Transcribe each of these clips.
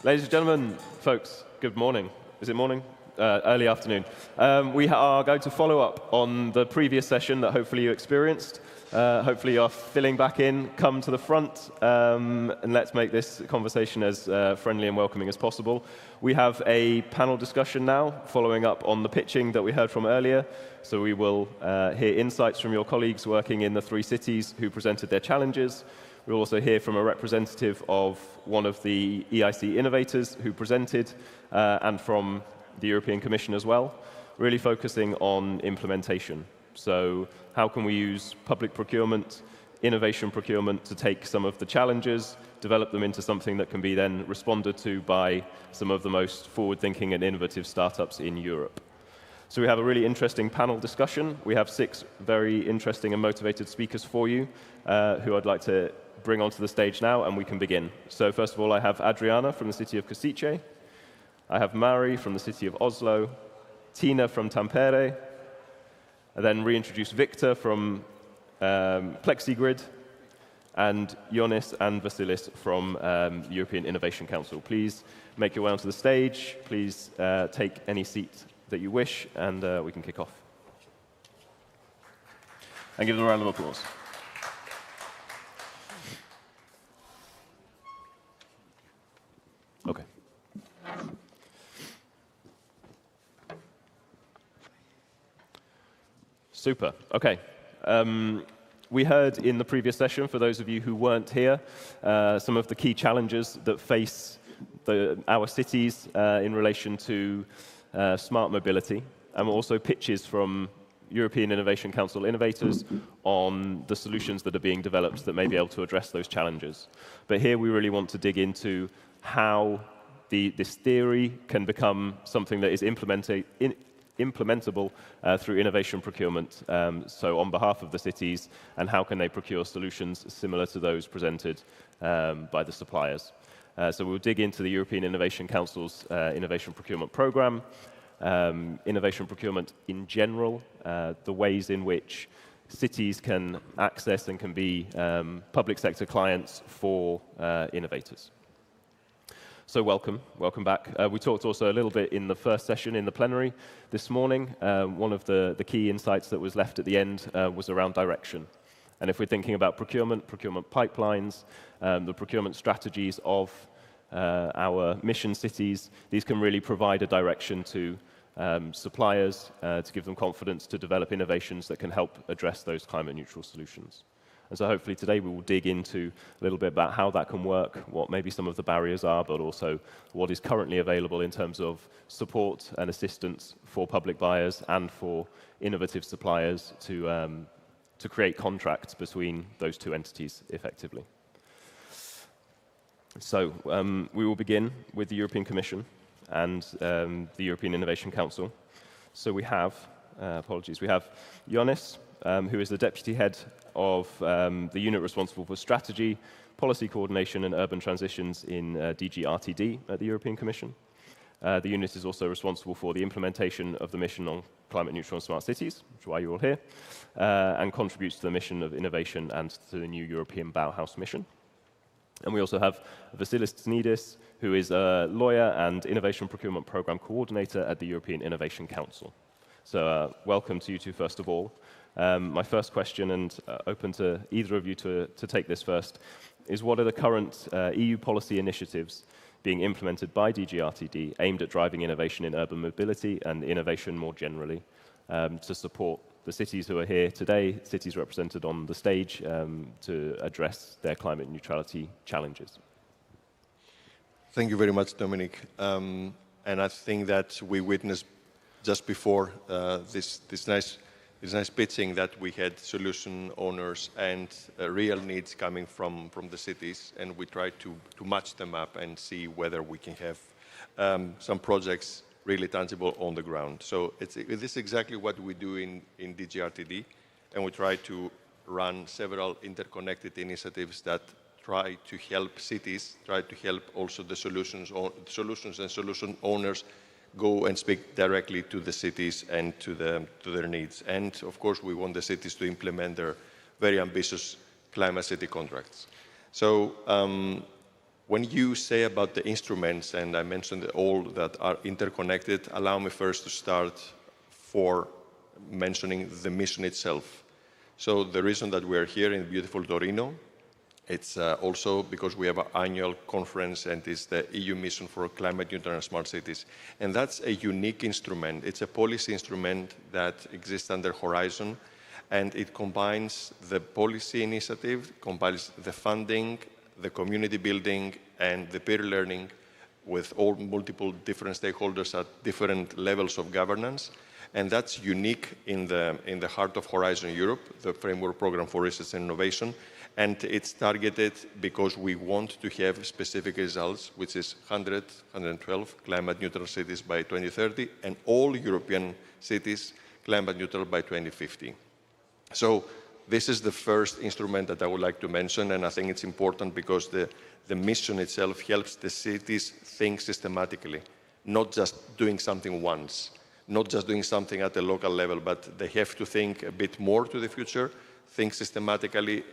Ladies and gentlemen, folks, good morning. Is it morning? Early afternoon. We are going to follow up on the previous session that hopefully you experienced. Hopefully you're filling back in, come to the front, and let's make this conversation as friendly and welcoming as possible. We have a panel discussion now, following up on the pitching that we heard from earlier. So we will hear insights from your colleagues working in the 3 cities who presented their challenges. We'll also hear from a representative of one of the EIC innovators who presented, and from the European Commission as well, really focusing on implementation. So how can we use public procurement, innovation procurement to take some of the challenges, develop them into something that can be then responded to by some of the most forward-thinking and innovative startups in Europe. So we have a really interesting panel discussion. We have 6 very interesting and motivated speakers for you, who I'd like to bring onto the stage now, and we can begin. So first of all, I have Adriana from the city of Città. I have Mari from the city of Oslo, Tina from Tampere, and then reintroduce Victor from Plexigrid, and Ioannis and Vasilis from European Innovation Council. Please make your way onto the stage. Please take any seat that you wish, and we can kick off. And give them a round of applause. Okay. Super. Okay. We heard in the previous session, for those of you who weren't here, some of the key challenges that face our cities in relation to smart mobility, and also pitches from European Innovation Council innovators on the solutions that are being developed that may be able to address those challenges. But here we really want to dig into how this theory can become something that is implementable through innovation procurement, so on behalf of the cities, and how can they procure solutions similar to those presented by the suppliers. So we'll dig into the European Innovation Council's innovation procurement program, innovation procurement in general, the ways in which cities can access and can be public sector clients for innovators. So welcome back. We talked also a little bit in the first session in the plenary this morning. One of the key insights that was left at the end was around direction. And if we're thinking about procurement pipelines, the procurement strategies of our mission cities, these can really provide a direction to suppliers to give them confidence to develop innovations that can help address those climate neutral solutions. And so hopefully today we will dig into a little bit about how that can work, what maybe some of the barriers are, but also what is currently available in terms of support and assistance for public buyers and for innovative suppliers to create contracts between those 2 entities effectively. So we will begin with the European Commission and the European Innovation Council. So we have, we have Ioannis, who is the Deputy Head of the unit responsible for strategy, policy coordination and urban transitions in DG RTD at the European Commission. The unit is also responsible for the implementation of the mission on climate neutral and smart cities, which is why you're all here, and contributes to the mission of innovation and to the new European Bauhaus mission. And we also have Vasilis Tsnidis, who is a lawyer and innovation procurement program coordinator at the European Innovation Council. So welcome to you two, first of all. My first question, and open to either of you to take this first, is what are the current EU policy initiatives being implemented by DG RTD aimed at driving innovation in urban mobility and innovation more generally to support the cities who are here today, cities represented on the stage, to address their climate neutrality challenges? Thank you very much, Dominic. And I think that we witnessed just before this nice pitching that we had solution owners and real needs coming from the cities, and we tried to match them up and see whether we can have some projects really tangible on the ground. So it is exactly what we do in DG RTD, and we try to run several interconnected initiatives that try to help cities, try to help also the solutions and solution owners go and speak directly to the cities and to their needs. And of course, we want the cities to implement their very ambitious climate city contracts. So when you say about the instruments, and I mentioned all that are interconnected, allow me first to start for mentioning the mission itself. So the reason that we are here in beautiful Torino, it's also because we have an annual conference, and it's the EU mission for climate neutral and smart cities. And that's a unique instrument. It's a policy instrument that exists under Horizon, and it combines the policy initiative, combines the funding, the community building, and the peer learning with all multiple different stakeholders at different levels of governance. And that's unique in the heart of Horizon Europe, the framework program for research and innovation. And it's targeted because we want to have specific results, which is 112 climate neutral cities by 2030, and all European cities climate neutral by 2050. So this is the first instrument that I would like to mention, and I think it's important because the mission itself helps the cities think systematically, not just doing something once, not just doing something at the local level, but they have to think a bit more to the future, think systematically,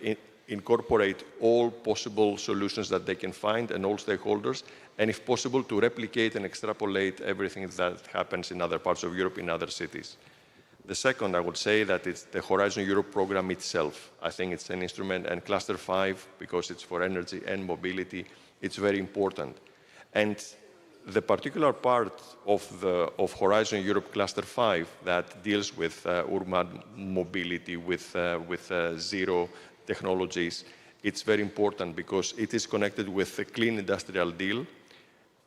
incorporate all possible solutions that they can find and all stakeholders, and if possible, to replicate and extrapolate everything that happens in other parts of Europe, in other cities. The second, I would say that it's the Horizon Europe program itself. I think it's an instrument, and Cluster 5, because it's for energy and mobility, it's very important. And the particular part of Horizon Europe Cluster 5 that deals with urban mobility, with zero technologies, it's very important because it is connected with the Clean Industrial Deal,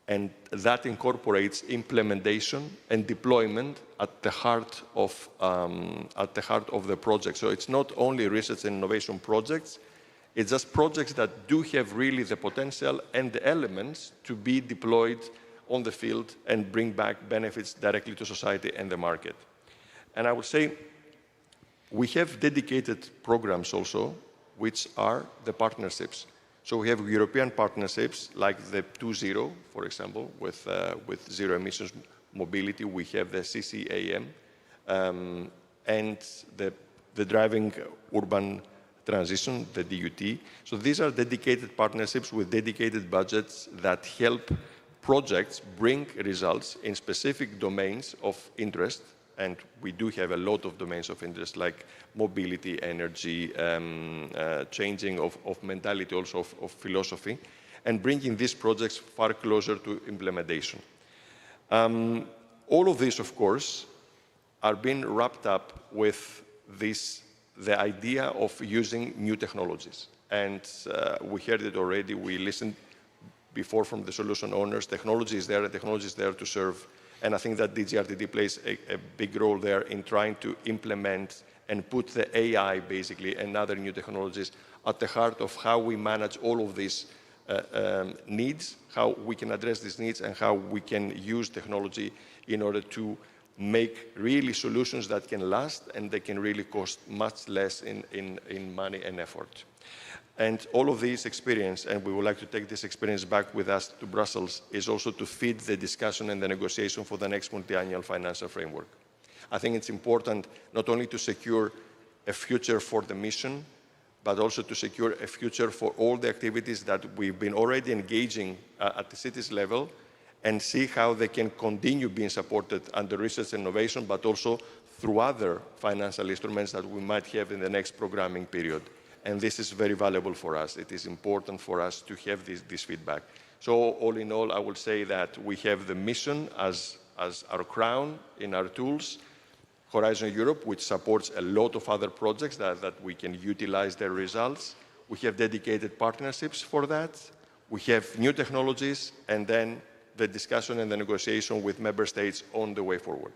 and that incorporates implementation and deployment at the heart of the project. So it's not only research and innovation projects, it's just projects that do have really the potential and the elements to be deployed on the field and bring back benefits directly to society and the market. And I would say we have dedicated programs also, which are the partnerships. So we have European partnerships like the 2.0, for example, with zero emissions mobility. We have the CCAM and the driving urban transition, the DUT. So these are dedicated partnerships with dedicated budgets that help projects bring results in specific domains of interest. And we do have a lot of domains of interest like mobility, energy, changing of mentality, also of philosophy, and bringing these projects far closer to implementation. All of these, of course, are being wrapped up with the idea of using new technologies. And we heard it already, we listened before from the solution owners, technology is there to serve. And I think that DGRTD plays a big role there in trying to implement and put the AI, basically, and other new technologies at the heart of how we manage all of these needs, how we can address these needs, and how we can use technology in order to make really solutions that can last and they can really cost much less in money and effort. And all of this experience, and we would like to take this experience back with us to Brussels, is also to feed the discussion and the negotiation for the next multi-annual financial framework. I think it's important not only to secure a future for the mission, but also to secure a future for all the activities that we've been already engaging at the cities level, and see how they can continue being supported under research and innovation, but also through other financial instruments that we might have in the next programming period. And this is very valuable for us. It is important for us to have this feedback. So all in all, I will say that we have the mission as our crown in our tools, Horizon Europe, which supports a lot of other projects that we can utilize their results. We have dedicated partnerships for that. We have new technologies, and then the discussion and the negotiation with member states on the way forward.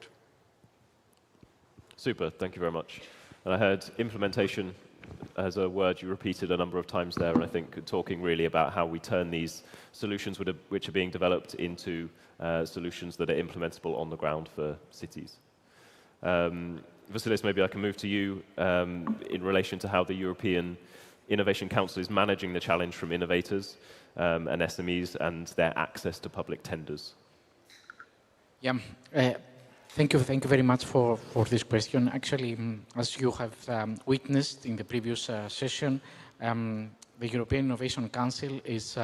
Super, thank you very much. And I heard implementation as a word you repeated a number of times there, and I think talking really about how we turn these solutions which are being developed into solutions that are implementable on the ground for cities. Vasilis, maybe I can move to you in relation to how the European Innovation Council is managing the challenge from innovators and SMEs and their access to public tenders. Yeah. Thank you very much for this question. Actually, as you have witnessed in the previous session, the European Innovation Council is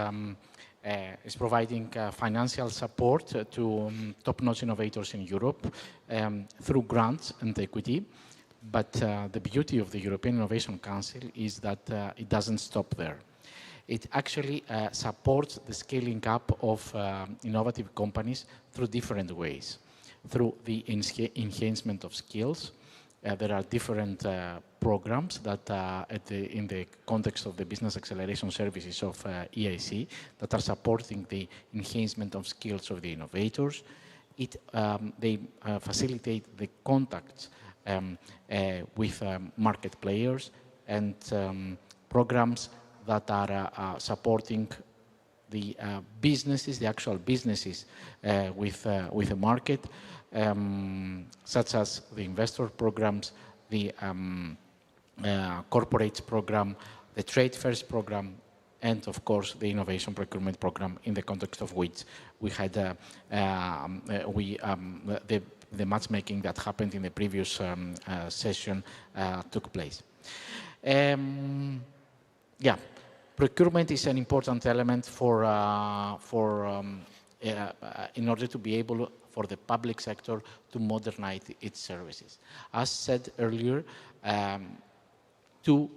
is providing financial support to top-notch innovators in Europe through grants and equity. But the beauty of the European Innovation Council is that it doesn't stop there. It actually supports the scaling up of innovative companies through different ways. Through the enhancement of skills, there are different programs that in the context of the business acceleration services of EIC that are supporting the enhancement of skills of the innovators. They facilitate the contacts with market players and programs that are supporting the businesses, the actual businesses with the market, such as the investor programs, the corporate program, the trade fairs program, and of course the innovation procurement program, in the context of which we had the matchmaking that happened in the previous session took place. Yeah, procurement is an important element in order to be able for the public sector to modernize its services. As said earlier, 2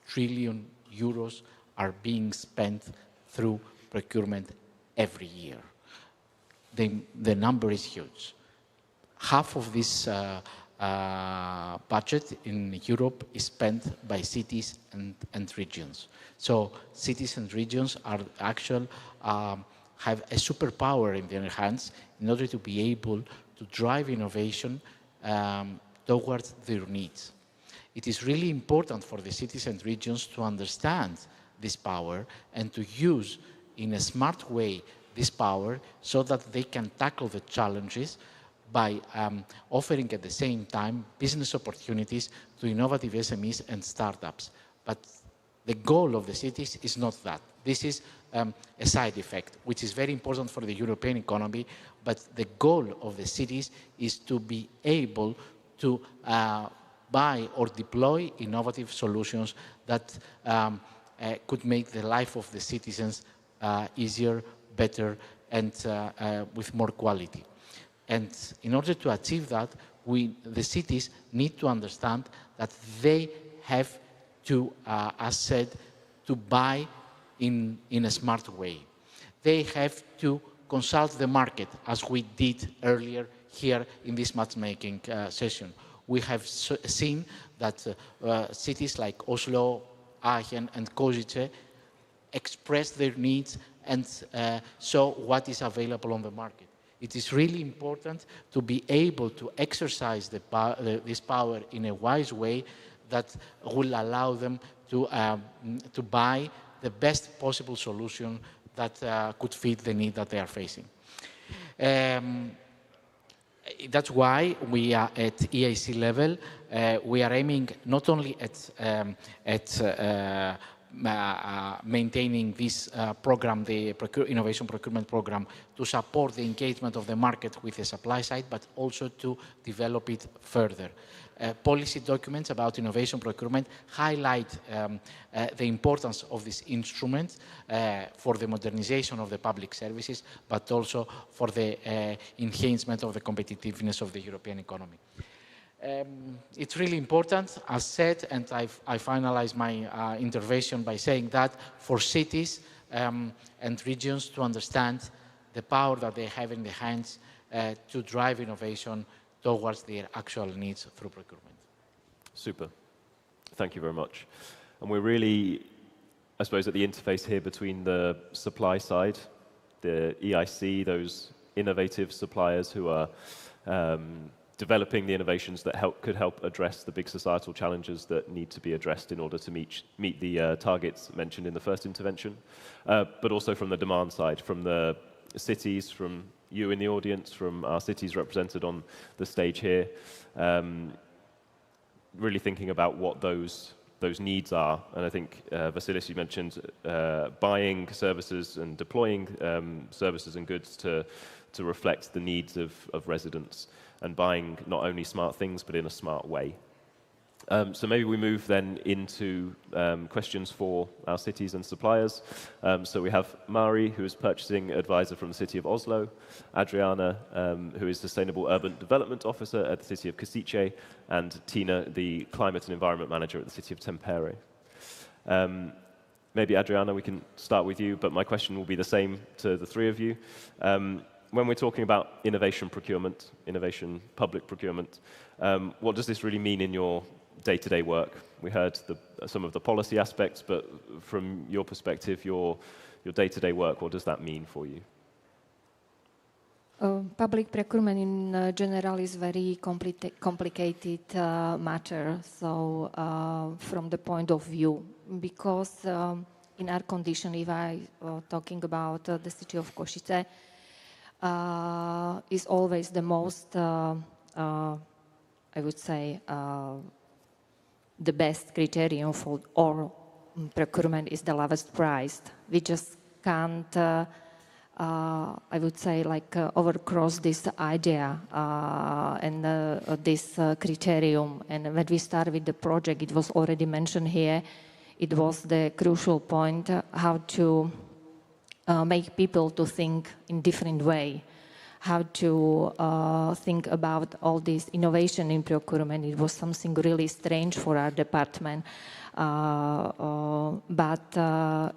trillion euros are being spent through procurement every year. The number is huge. Half of this budget in Europe is spent by cities and regions. So cities and regions are have a superpower in their hands in order to be able to drive innovation towards their needs. It is really important for the cities and regions to understand this power and to use in a smart way this power so that they can tackle the challenges by offering at the same time business opportunities to innovative SMEs and startups. But the goal of the cities is not that. This is a side effect, which is very important for the European economy, but the goal of the cities is to be able to buy or deploy innovative solutions that could make the life of the citizens easier, better, and with more quality. And in order to achieve that, the cities need to understand that they have to, as said, to buy in a smart way. They have to consult the market, as we did earlier here in this matchmaking session. We have seen that cities like Oslo, Aachen, and Košice express their needs and show what is available on the market. It is really important to be able to exercise this power in a wise way that will allow them to buy the best possible solution that could fit the need that they are facing. That's why we are at EIC level. We are aiming not only at maintaining this program, the innovation procurement program, to support the engagement of the market with the supply side, but also to develop it further. Policy documents about innovation procurement highlight the importance of this instrument for the modernization of the public services, but also for the enhancement of the competitiveness of the European economy. It's really important, as said, and I finalize my intervention by saying that for cities and regions to understand the power that they have in their hands to drive innovation towards their actual needs through procurement. Super. Thank you very much. And we're really, I suppose, at the interface here between the supply side, the EIC, those innovative suppliers who are developing the innovations that could help address the big societal challenges that need to be addressed in order to meet the targets mentioned in the first intervention, but also from the demand side, from the cities, from you in the audience, from our cities represented on the stage here, really thinking about what those needs are. And I think, Vasilis, you mentioned buying services and deploying services and goods to reflect the needs of residents, and buying not only smart things, but in a smart way. So maybe we move then into questions for our cities and suppliers. So we have Mari, who is purchasing advisor from the city of Oslo, Adriana, who is Sustainable Urban Development Officer at the city of Košice, and Tina, the Climate and Environment Manager at the city of Tampere. Maybe Adriana, we can start with you, but my question will be the same to the three of you. When we're talking about innovation procurement, innovation public procurement, what does this really mean in your day-to-day work? We heard some of the policy aspects, but from your perspective, your day-to-day work, what does that mean for you? Public procurement in general is very complicated matter. So from the point of view, because in our condition, if I talking about the city of Košice, is always the most, I would say, the best criterion for all procurement is the lowest price. We just can't, I would say, like overcross this idea and this criterion. And when we start with the project, it was already mentioned here, it was the crucial point how to make people to think in different way, how to think about all this innovation in procurement. It was something really strange for our department. But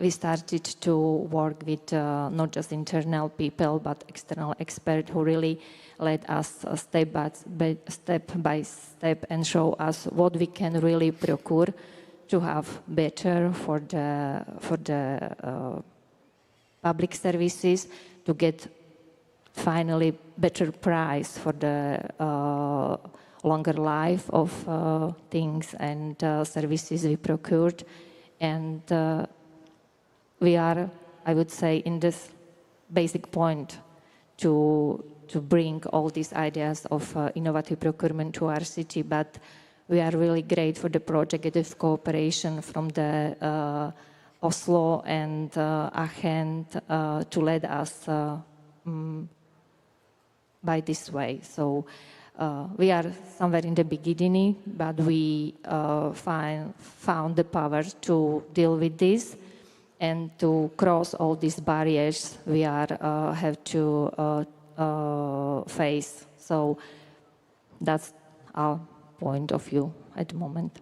we started to work with not just internal people, but external experts who really led us step by step and show us what we can really procure to have better for the public services, to get finally better price for the longer life of things and services we procured. And we are, I would say, in this basic point to bring all these ideas of innovative procurement to our city. But we are really great for the project of cooperation from the Oslo and Aachen to lead us by this way. So we are somewhere in the beginning, but we found the power to deal with this and to cross all these barriers we have to face. So that's our point of view at the moment.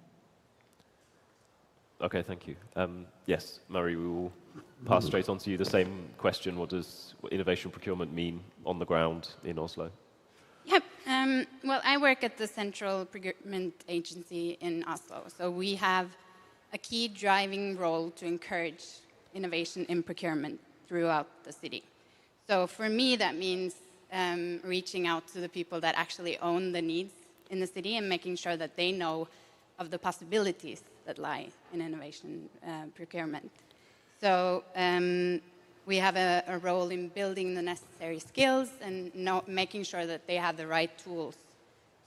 Okay, thank you. Yes, Murray, we will pass straight on to you the same question. What does innovation procurement mean on the ground in Oslo? Yep. Well, I work at the Central Procurement Agency in Oslo. So we have a key driving role to encourage innovation in procurement throughout the city. So for me, that means reaching out to the people that actually own the needs in the city and making sure that they know of the possibilities that lie in innovation procurement. So we have a role in building the necessary skills and making sure that they have the right tools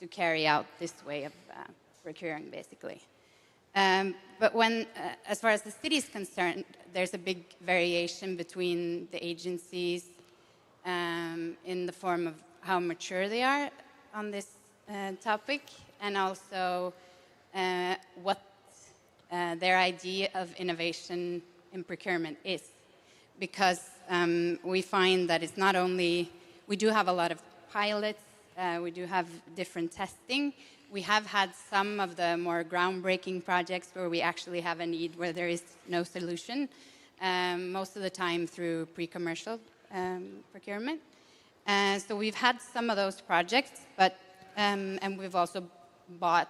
to carry out this way of procuring, basically. But when, as far as the city is concerned, there's a big variation between the agencies in the form of how mature they are on this topic, and also what their idea of innovation in procurement is. Because we find that it's not only, we do have a lot of pilots, we do have different testing. We have had some of the more groundbreaking projects where we actually have a need where there is no solution, most of the time through pre-commercial procurement. So we've had some of those projects, but and we've also bought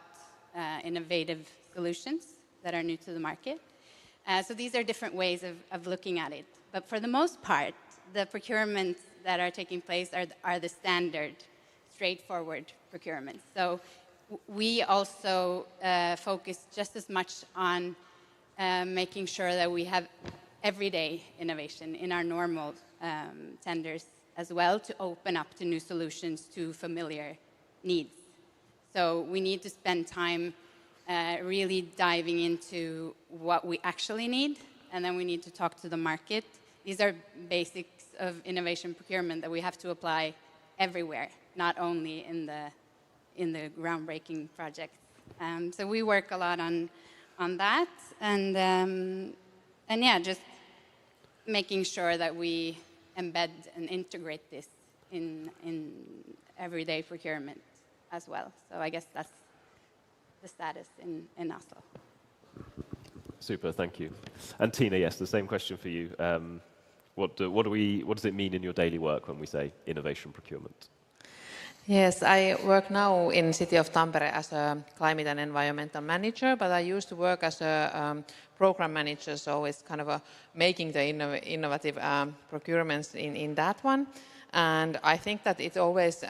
innovative solutions that are new to the market. So these are different ways of looking at it. But for the most part, the procurements that are taking place are the standard, straightforward procurements. So we also focus just as much on making sure that we have everyday innovation in our normal tenders as well, to open up to new solutions to familiar needs. So we need to spend time really diving into what we actually need, and then we need to talk to the market. These are basics of innovation procurement that we have to apply everywhere, not only in the groundbreaking projects. So we work a lot on that, and yeah, just making sure that we embed and integrate this in everyday procurement as well. So I guess that's the status in Oslo. Super, thank you. And Tina, yes, the same question for you. What does it mean in your daily work when we say innovation procurement? Yes, I work now in City of Tampere as a climate and environmental manager, but I used to work as a program manager, so it's kind of making the innovative procurements in that one. And I think that it's always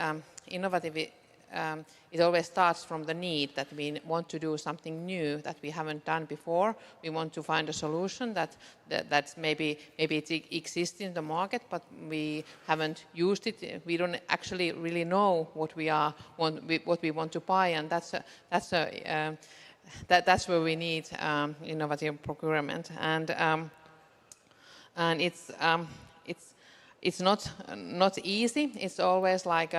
innovative. It always starts from the need that we want to do something new that we haven't done before. We want to find a solution that's maybe it exists in the market, but we haven't used it. We don't actually really know what we want to buy, and that's where we need innovative procurement. And it's not easy. It's always like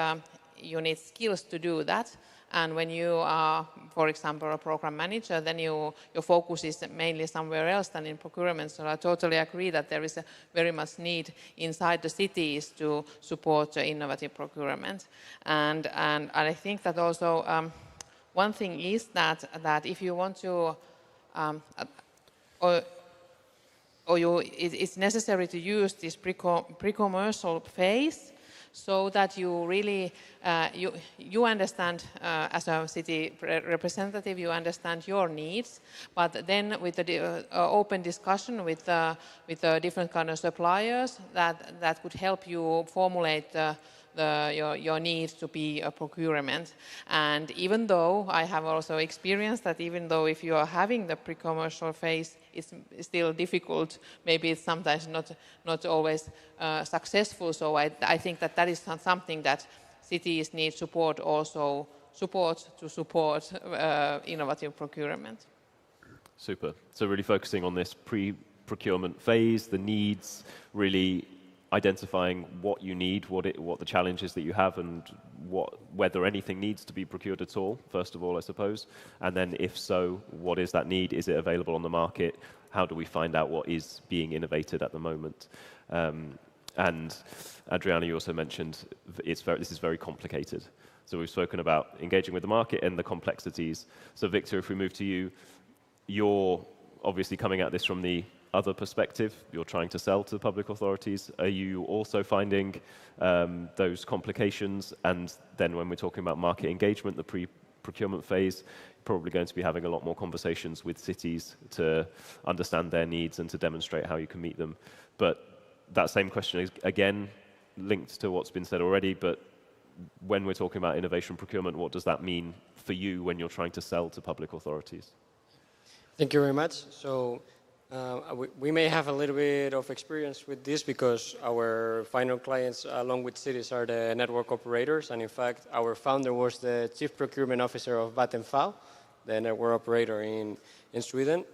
you need skills to do that. And when you are, for example, a program manager, then your focus is mainly somewhere else than in procurement. So I totally agree that there is a very much need inside the cities to support innovative procurement. And I think that also one thing is that if you want to, it's necessary to use this pre-commercial phase, so that you really you understand as a city representative, you understand your needs, but then with the open discussion with different kind of suppliers, that could help you formulate your needs to be a procurement. And even though I have also experienced that even though if you are having the pre-commercial phase, it's still difficult, maybe it's sometimes not always successful. So I think that is something that cities need support to support innovative procurement. Super. So really focusing on this pre-procurement phase, the needs, really identifying what you need, what the challenges that you have, and whether anything needs to be procured at all, first of all, I suppose. And then if so, what is that need? Is it available on the market? How do we find out what is being innovated at the moment? And Adriana, you also mentioned this is very complicated. So we've spoken about engaging with the market and the complexities. So Victor, if we move to you, you're obviously coming at this from the other perspective. You're trying to sell to public authorities. Are you also finding those complications? And then when we're talking about market engagement, the pre-procurement phase, probably going to be having a lot more conversations with cities to understand their needs and to demonstrate how you can meet them. But that same question is, again, linked to what's been said already, but when we're talking about innovation procurement, what does that mean for you when you're trying to sell to public authorities? Thank you very much. So we may have a little bit of experience with this because our final clients, along with cities, are the network operators. And in fact, our founder was the chief procurement officer of Vattenfall, the network operator in Sweden.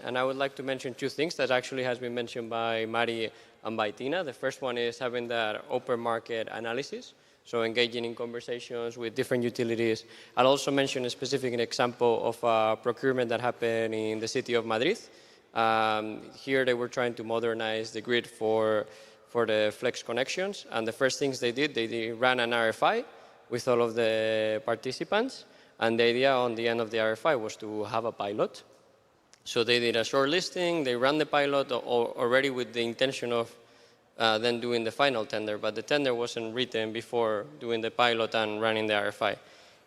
And I would like to mention two things that actually has been mentioned by Mari and by Tina. The first one is having that open market analysis, so engaging in conversations with different utilities. I'll also mention a specific example of a procurement that happened in the city of Madrid. Here they were trying to modernize the grid for the flex connections, and the first things they did, they ran an RFI with all of the participants, and the idea on the end of the RFI was to have a pilot. So they did a short listing, they ran the pilot already with the intention of then doing the final tender, but the tender wasn't written before doing the pilot and running the RFI.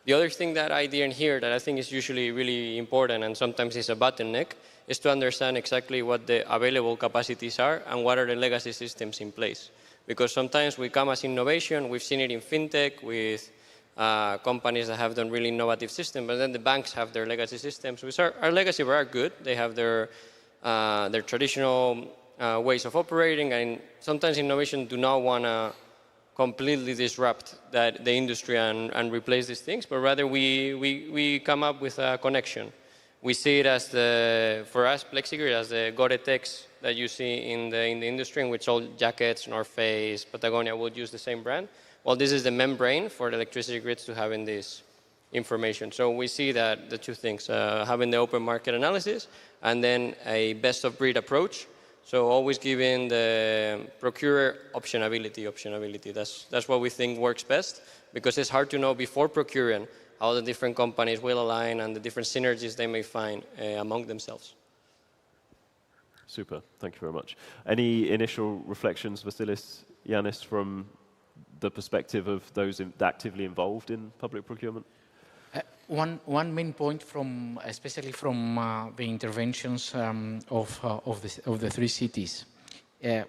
The other thing that I didn't hear that I think is usually really important and sometimes is a bottleneck is to understand exactly what the available capacities are and what are the legacy systems in place. Because sometimes we come as innovation, we've seen it in fintech with companies that have done really innovative systems, but then the banks have their legacy systems, which are legacy but are good. They have their traditional ways of operating, and sometimes innovation do not want to completely disrupt the industry and replace these things, but rather we come up with a connection. We see it as for us, Plexigrid, as the Gore-Tex that you see in the industry, in which all jackets, North Face, Patagonia would use the same brand. Well, this is the membrane for the electricity grids to have in this information. So we see that the two things, having the open market analysis and then a best of breed approach. So always giving the procurer optionality. That's what we think works best, because it's hard to know before procuring how the different companies will align and the different synergies they may find among themselves. Super, thank you very much. Any initial reflections, Vasilis, Yanis, from the perspective of those actively involved in public procurement? One main point, especially from the interventions of the three cities,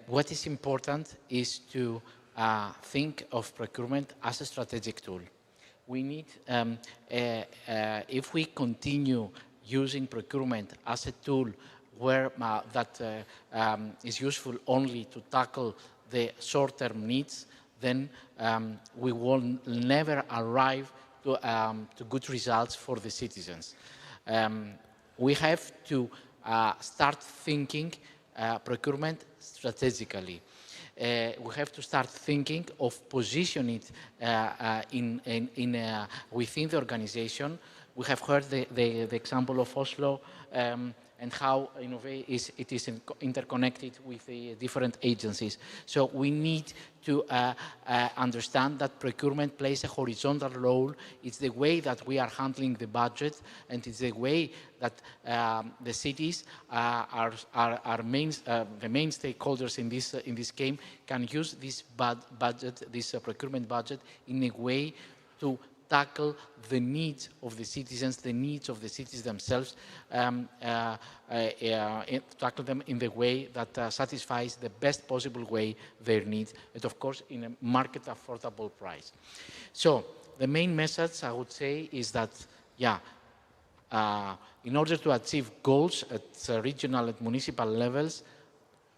what is important is to think of procurement as a strategic tool. We need, if we continue using procurement as a tool where that is useful only to tackle the short-term needs, then we will never arrive to good results for the citizens. We have to start thinking procurement strategically. We have to start thinking of positioning it within the organization. We have heard the example of Oslo and how it is interconnected with the different agencies. So we need to understand that procurement plays a horizontal role. It's the way that we are handling the budget, and it's the way that the cities are the main stakeholders in this game can use this budget, this procurement budget, in a way to tackle the needs of the citizens, the needs of the cities themselves, tackle them in the way that satisfies the best possible way their needs, and of course in a market affordable price. So the main message I would say is that, in order to achieve goals at regional and municipal levels,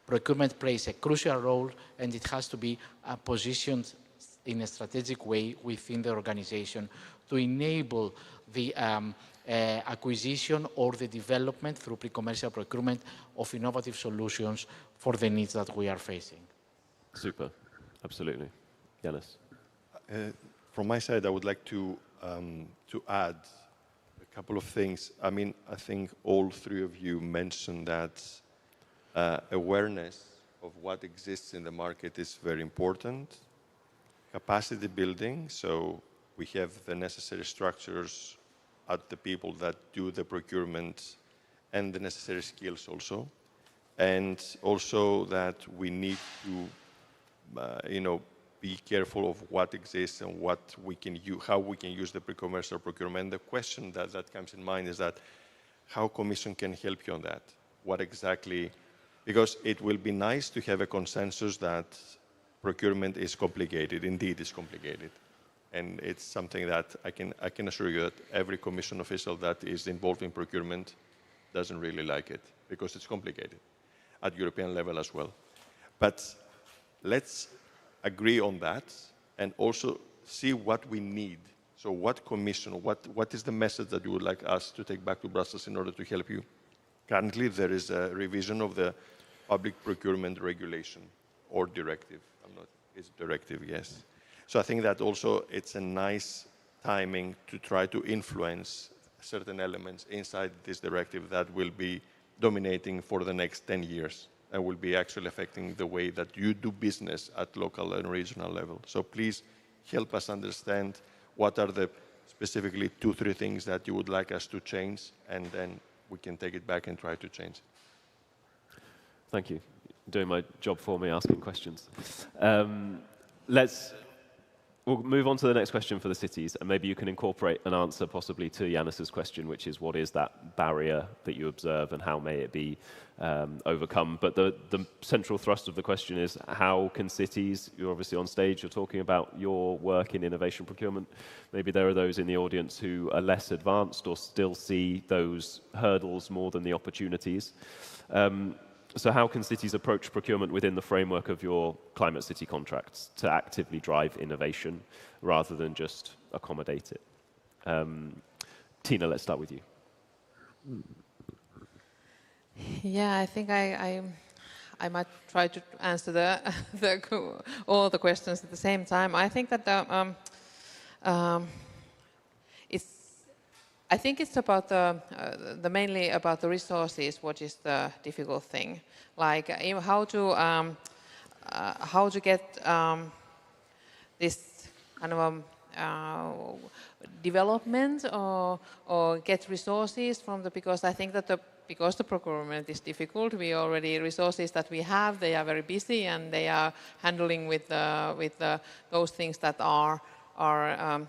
procurement plays a crucial role, and it has to be positioned in a strategic way within the organization to enable the acquisition or the development through pre-commercial procurement of innovative solutions for the needs that we are facing. Super, absolutely. Yanis? From my side, I would like to add a couple of things. I mean, I think all three of you mentioned that awareness of what exists in the market is very important. Capacity building, so we have the necessary structures at the people that do the procurement and the necessary skills also. And also that we need to, be careful of what exists and what we can use, how we can use the pre-commercial procurement. The question that comes in mind is that how Commission can help you on that. What exactly, because it will be nice to have a consensus that procurement is complicated. Indeed, it's complicated, and it's something that I can assure you that every Commission official that is involved in procurement doesn't really like it because it's complicated at European level as well. But let's agree on that and also see what we need. So, what Commission, what is the message that you would like us to take back to Brussels in order to help you? Currently, there is a revision of the public procurement regulation or directive. It's directive, yes. So I think that also it's a nice timing to try to influence certain elements inside this directive that will be dominating for the next 10 years and will be actually affecting the way that you do business at local and regional level. So please help us understand what are the specifically 2-3 things that you would like us to change, and then we can take it back and try to change it. Thank you. Doing my job for me, asking questions. We'll move on to the next question for the cities, and maybe you can incorporate an answer possibly to Yanis's question, which is what is that barrier that you observe and how may it be overcome? But the central thrust of the question is how can cities, you're obviously on stage, you're talking about your work in innovation procurement. Maybe there are those in the audience who are less advanced or still see those hurdles more than the opportunities. So how can cities approach procurement within the framework of your climate city contracts to actively drive innovation rather than just accommodate it? Tina, let's start with you. Yeah, I think I might try to answer all the questions at the same time. I think that I think it's about mainly about the resources, what is the difficult thing, like how to get this kind of development or get resources from because I think that because the procurement is difficult, resources that we have, they are very busy and they are handling with those things that are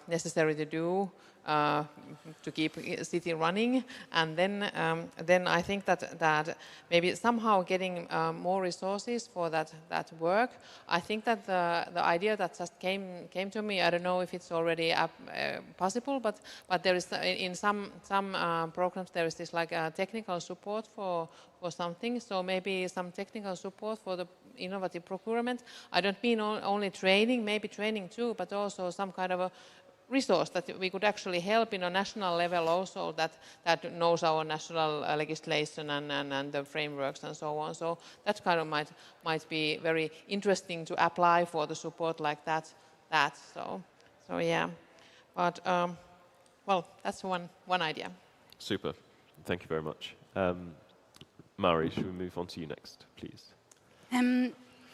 necessary to do to keep city running, and then I think that maybe somehow getting more resources for that work. I think that the idea that just came to me, I don't know if it's already possible, but there is in some programs there is this like technical support for something. So maybe some technical support for the innovative procurement. I don't mean only training, maybe training too, but also some kind of a resource that we could actually help in a national level also that knows our national legislation and the frameworks and so on. So that kind of might be very interesting to apply for the support like that. So yeah, but well, that's one idea. Super, thank you very much. Mari, should we move on to you next, please?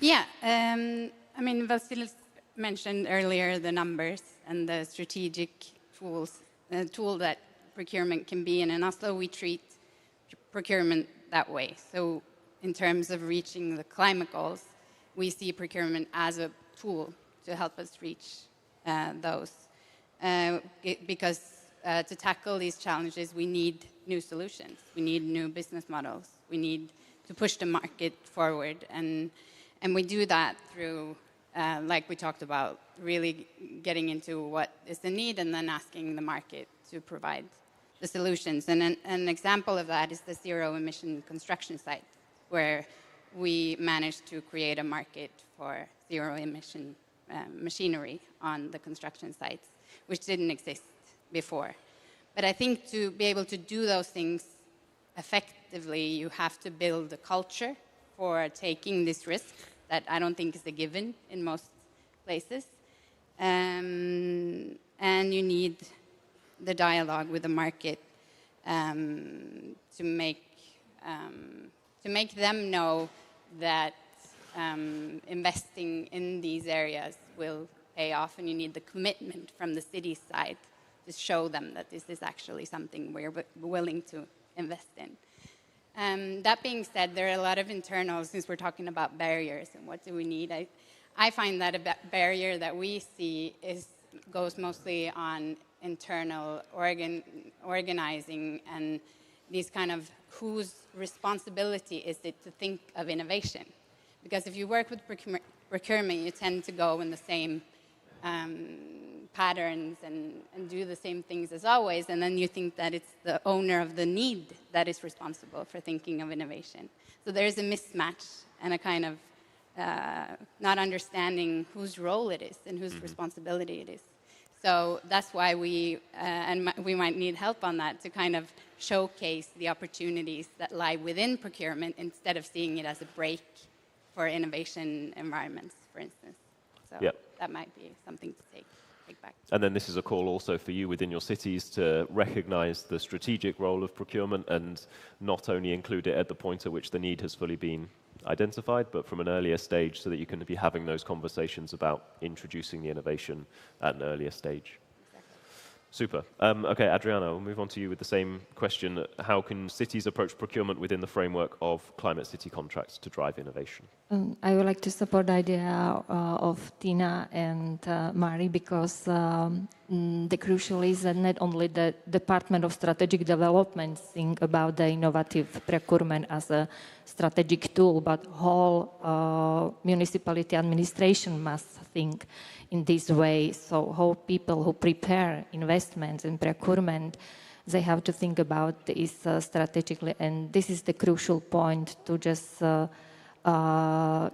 Yeah, I mean, Vasilis mentioned earlier the numbers and the strategic tool that procurement can be. And in Oslo, we treat procurement that way. So in terms of reaching the climate goals, we see procurement as a tool to help us reach those. Because to tackle these challenges, we need new solutions. We need new business models. We need to push the market forward. And we do that through like we talked about, really getting into what is the need and then asking the market to provide the solutions. And an example of that is the zero-emission construction site, where we managed to create a market for zero-emission machinery on the construction sites, which didn't exist before. But I think to be able to do those things effectively, you have to build a culture for taking this risk that I don't think is a given in most places. And you need the dialogue with the market to make them know that investing in these areas will pay off, and you need the commitment from the city side to show them that this is actually something we're willing to invest in. That being said, there are a lot of internal, since we're talking about barriers and what do we need, I find that a barrier that we see goes mostly on internal organizing and these kind of whose responsibility is it to think of innovation. Because if you work with procurement, you tend to go in the same patterns and do the same things as always, and then you think that it's the owner of the need that is responsible for thinking of innovation. So there's a mismatch and a kind of not understanding whose role it is and whose responsibility it is. So that's why we might need help on that to kind of showcase the opportunities that lie within procurement instead of seeing it as a break for innovation environments, for instance. So that might be something to take back. And then this is a call also for you within your cities to recognize the strategic role of procurement and not only include it at the point at which the need has fully been identified, but from an earlier stage so that you can be having those conversations about introducing the innovation at an earlier stage. Super. Okay, Adriana, we'll move on to you with the same question. How can cities approach procurement within the framework of climate city contracts to drive innovation? I would like to support the idea of Tina and Mari, because the crucial is that not only the Department of Strategic Development think about the innovative procurement as a strategic tool, but whole municipality administration must think in this way. So whole people who prepare investments in procurement, they have to think about this strategically, and this is the crucial point to just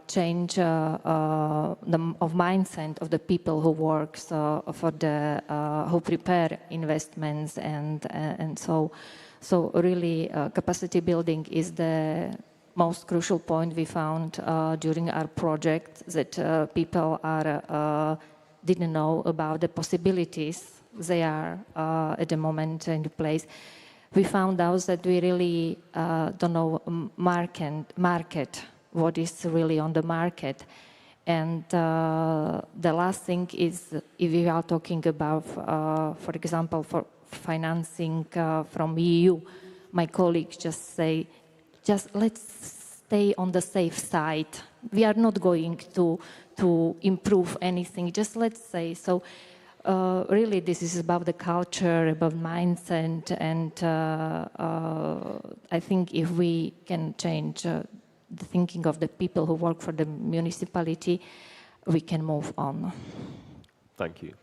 change of mindset of the people who work for the who prepare investments, and so really capacity building is the most crucial point we found during our project, that people didn't know about the possibilities they are at the moment in place. We found out that we really don't know market, what is really on the market. And the last thing is, if we are talking about, for example, for financing from EU, my colleagues just say, just let's stay on the safe side. We are not going to improve anything, just let's say. So really this is about the culture, about mindset, and I think if we can change the thinking of the people who work for the municipality, we can move on. Thank you.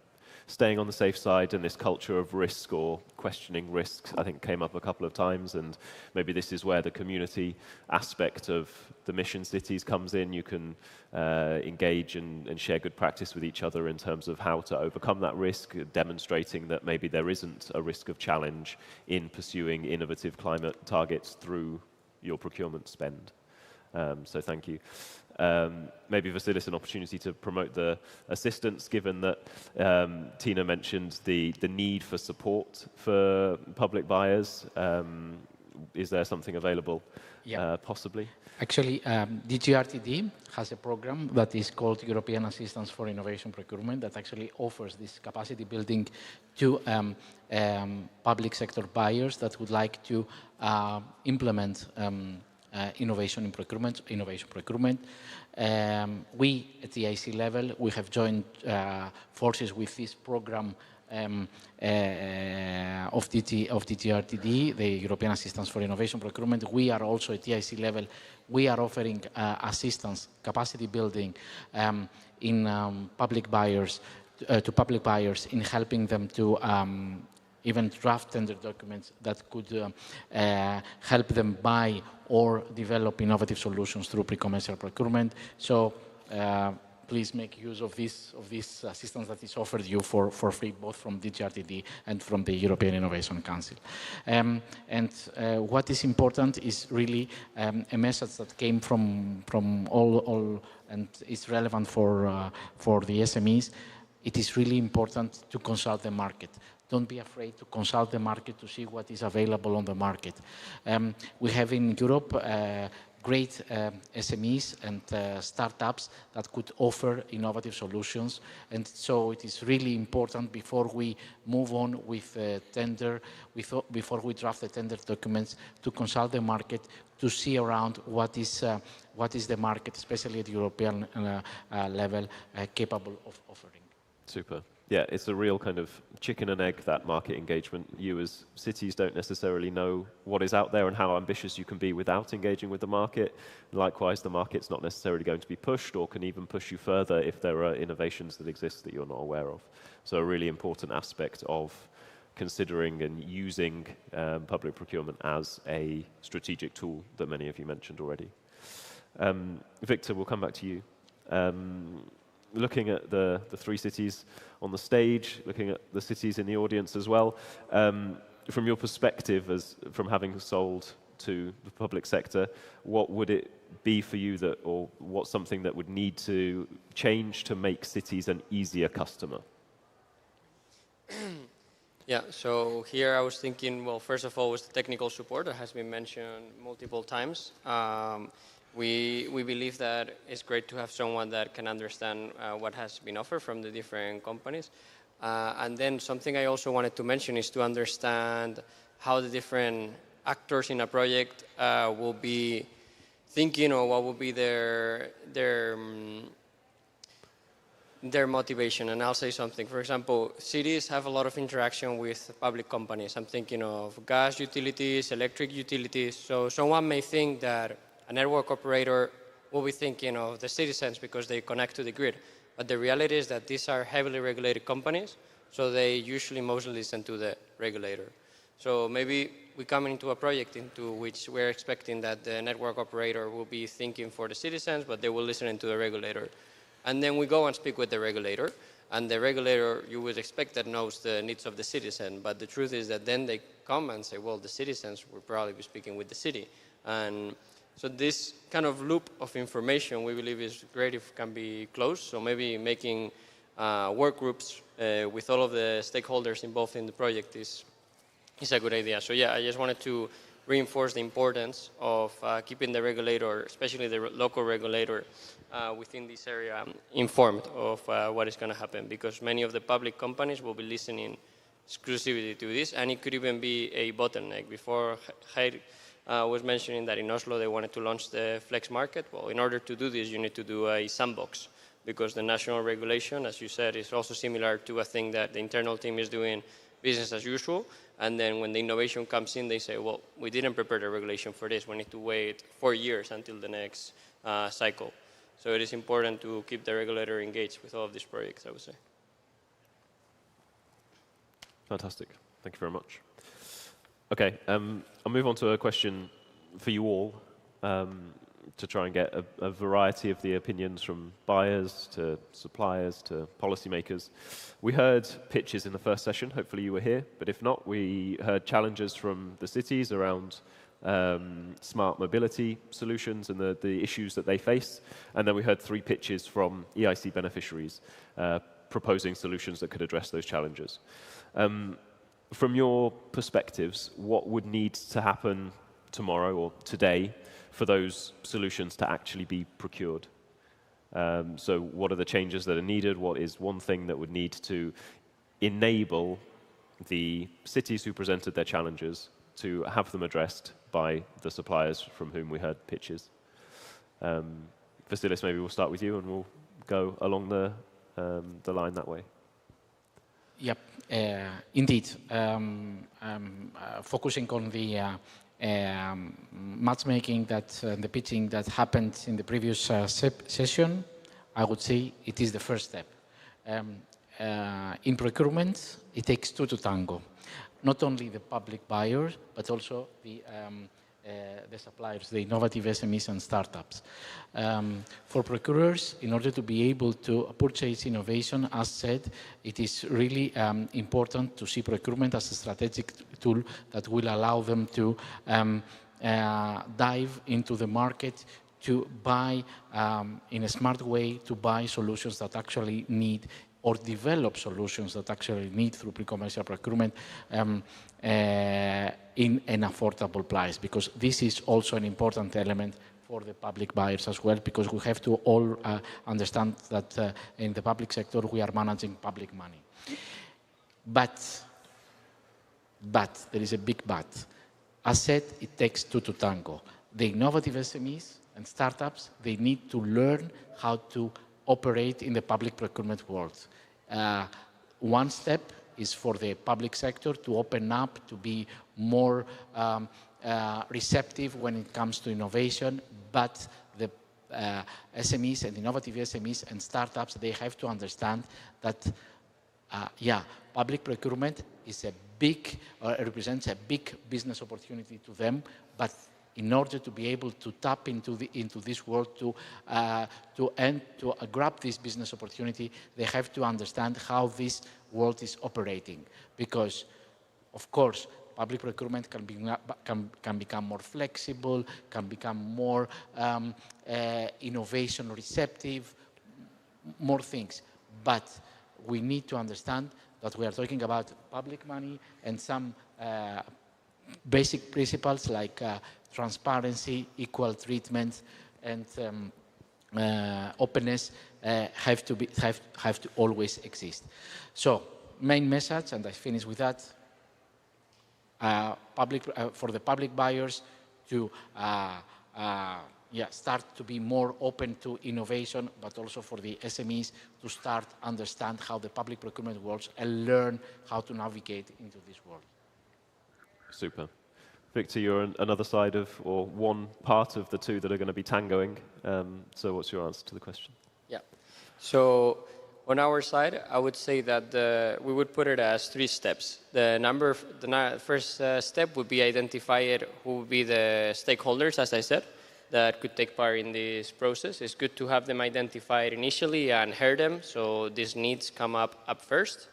Staying on the safe side and this culture of risk or questioning risks, I think came up a couple of times, and maybe this is where the community aspect of the mission cities comes in. You can engage and share good practice with each other in terms of how to overcome that risk, demonstrating that maybe there isn't a risk of challenge in pursuing innovative climate targets through your procurement spend. So thank you. Maybe Vasilis, an opportunity to promote the assistance, given that Tina mentioned the need for support for public buyers. Is there something available, possibly? Actually, DGRTD has a program that is called European Assistance for Innovation Procurement that actually offers this capacity building to public sector buyers that would like to implement innovation procurement. We at the IC level, we have joined forces with this program of DGRTD, the European Assistance for Innovation Procurement. We are also at the IC level, we are offering assistance, capacity building in public buyers, to public buyers, in helping them to even draft tender documents that could help them buy or develop innovative solutions through pre-commercial procurement. So please make use of this assistance that is offered you for free, both from DGRTD and from the European Innovation Council. And what is important is really a message that came from all and is relevant for the SMEs. It is really important to consult the market. Don't be afraid to consult the market to see what is available on the market. We have in Europe great SMEs and startups that could offer innovative solutions. And so it is really important before we move on with tender, before we draft the tender documents, to consult the market, to see around what is the market, especially at the European level, capable of offering. Super. Yeah, it's a real kind of chicken and egg, that market engagement. You as cities don't necessarily know what is out there and how ambitious you can be without engaging with the market. Likewise, the market's not necessarily going to be pushed or can even push you further if there are innovations that exist that you're not aware of. So a really important aspect of considering and using public procurement as a strategic tool that many of you mentioned already. Victor, we'll come back to you. Looking at the three cities on the stage, looking at the cities in the audience as well, from your perspective, from having sold to the public sector, what would it be for you that, or what's something that would need to change to make cities an easier customer? Yeah, so here I was thinking, well, first of all, was the technical support that has been mentioned multiple times. We believe that it's great to have someone that can understand what has been offered from the different companies. And then something I also wanted to mention is to understand how the different actors in a project will be thinking, or what will be their motivation. And I'll say something. For example, cities have a lot of interaction with public companies. I'm thinking of gas utilities, electric utilities. So someone may think that a network operator will be thinking of the citizens because they connect to the grid. But the reality is that these are heavily regulated companies, so they usually mostly listen to the regulator. So maybe we come into a project into which we're expecting that the network operator will be thinking for the citizens, but they will listen to the regulator. And then we go and speak with the regulator, and the regulator, you would expect, that knows the needs of the citizen. But the truth is that then they come and say, well, the citizens will probably be speaking with the city. And so this kind of loop of information, we believe, is great if it can be closed. So maybe making work groups with all of the stakeholders involved in the project is a good idea. So yeah, I just wanted to reinforce the importance of keeping the regulator, especially the local regulator within this area, informed of what is going to happen, because many of the public companies will be listening exclusively to this, and it could even be a bottleneck. Before, Jair was mentioning that in Oslo they wanted to launch the flex market. Well, in order to do this, you need to do a sandbox, because the national regulation, as you said, is also similar to a thing that the internal team is doing business as usual. And then when the innovation comes in, they say, well, we didn't prepare the regulation for this. We need to wait 4 years until the next cycle. So it is important to keep the regulator engaged with all of these projects, I would say. Fantastic. Thank you very much. Okay, I'll move on to a question for you all to try and get a variety of the opinions from buyers to suppliers to policymakers. We heard pitches in the first session. Hopefully you were here, but if not, we heard challenges from the cities around smart mobility solutions and the issues that they face. And then we heard 3 pitches from EIC beneficiaries proposing solutions that could address those challenges. From your perspectives, what would need to happen tomorrow or today for those solutions to actually be procured? So what are the changes that are needed? What is one thing that would need to enable the cities who presented their challenges to have them addressed by the suppliers from whom we heard pitches? Vasilis, maybe we'll start with you and we'll go along the line that way. Yep, indeed. Focusing on the matchmaking the pitching that happened in the previous session, I would say it is the first step. In procurement, it takes 2 to tango. Not only the public buyers, but also the suppliers, the innovative SMEs and startups. For procurers, in order to be able to purchase innovation, as said, it is really important to see procurement as a strategic tool that will allow them to dive into the market, to buy in a smart way, to buy solutions that actually need or develop solutions that actually need through pre-commercial procurement in an affordable price, because this is also an important element for the public buyers as well, because we have to all understand that in the public sector we are managing public money. But there is a big but. As said, it takes 2 to tango. The innovative SMEs and startups, they need to learn how to operate in the public procurement world. One step is for the public sector to open up, to be more receptive when it comes to innovation, but the SMEs and innovative SMEs and startups, they have to understand that, public procurement is a big, represents a big business opportunity to them, but in order to be able to tap into this world, to grab this business opportunity, they have to understand how this world is operating. Because, of course, public procurement can become more flexible, can become more innovation receptive, more things. But we need to understand that we are talking about public money, and some basic principles like transparency, equal treatment, and openness have to always exist. So, main message, and I finish with that: for the public buyers to start to be more open to innovation, but also for the SMEs to start understand how the public procurement works and learn how to navigate into this world. Super. Victor, you're another side of, or one part of the 2 that are going to be tangoing. So what's your answer to the question? Yeah. So on our side, I would say that we would put it as 3 steps. The first step would be identified who would be the stakeholders, as I said, that could take part in this process. It's good to have them identified initially and hear them, so these needs come up first.